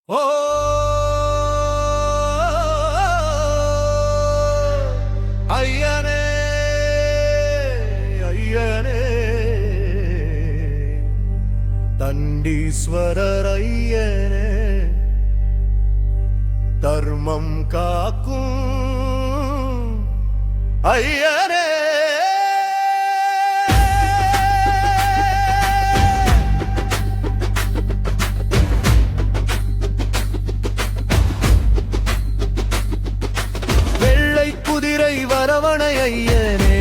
ஓ ஐயனே ஐயனே தண்டீஸ்வரர் ஐயனே தர்மம் காக்கும் ஐயனே குதிரை வரவணை ஐயனே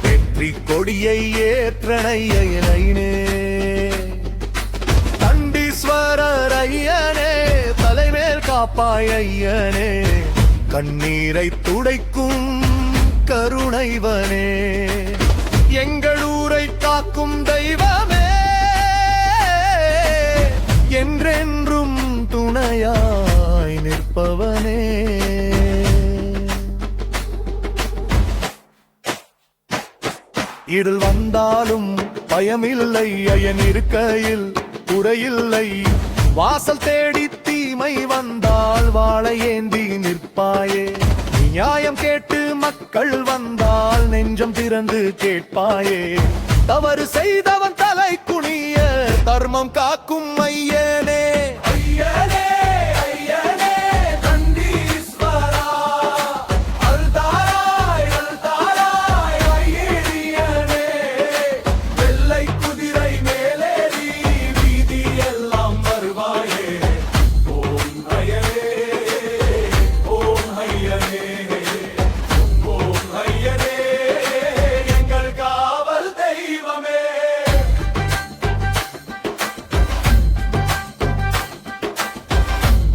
வெற்றி கொடியை ஏற்றனை ஐயனே தண்டீஸ்வரர் ஐயனே தலைமேல் காப்பாய் ஐயனே கண்ணீரை துடைக்கும் கருணைவனே எங்கள் ஊரை காக்கும் தெய்வமே என்றென்றும் துணையாய் நிற்பவனே இருள் வந்தாலும் பயமில்லை ஐயன் இருக்கையில் குறையில்லை வாசல் தேடி தீமை வந்தால் வாழை ஏந்தி நிற்பாயே நியாயம் கேட்டு மக்கள் வந்தால் நெஞ்சம் திறந்து கேட்பாயே தவறு செய்தவன் தலை குனிய தர்மம் காக்கும் ஐயனே ஐயனே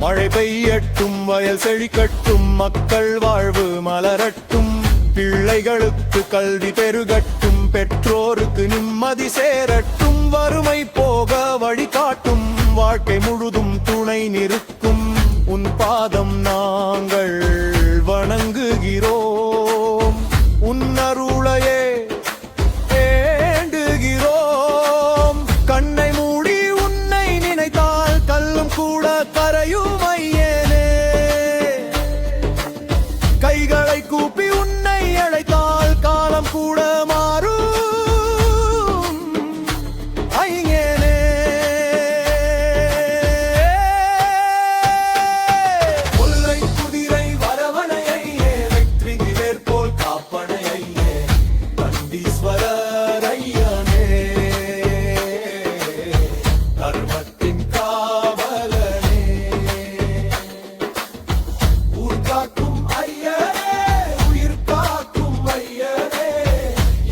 மழை பெய்யட்டும் வயல் செழிக்கட்டும் மக்கள் வாழ்வு மலரட்டும் பிள்ளைகளுக்கு கல்வி பெருகட்டும் பெற்றோருக்கு நிம்மதி சேரட்டும் வறுமை போக வழிகாட்டும் வாழ்க்கை முழுதும் துணை நிற்கும் உன் பாதம் நாங்கள் வணங்குகிறோம் உன் அருளையே வேண்டுகிறோம் கண்ணை மூடி உன்னை நினைத்தால் கல்லும் கூட கரையும் ஐயனே கைகளை கூப்பி உன்னை அழைத்தால் காலம் கூட மாறும் ஐயனே முல்லை குதிரை வரவணை ஐயே வெற்றி வேற்போல் காப்பனை ஐயே தண்டீஸ்வரர் ஐயனே தர்மத்தின் காவலனே ஊர் காக்கும் ஐயனே உயிர் காக்கும் ஐயனே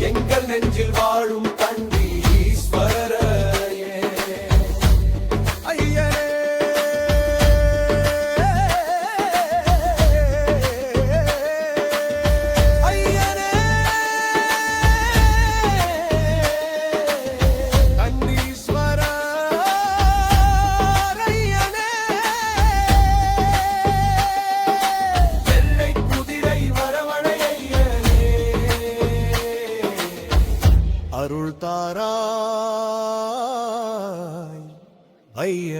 எங்கள் நெஞ்சில் வாழும் தண்டீஸ்வரரையே ஐயனே ஐயனே தண்டீஸ்வரர் ஐயனே வெள்ளை குதிரை வரவணை ஐயனே அருள் தாராய் ஐயனே.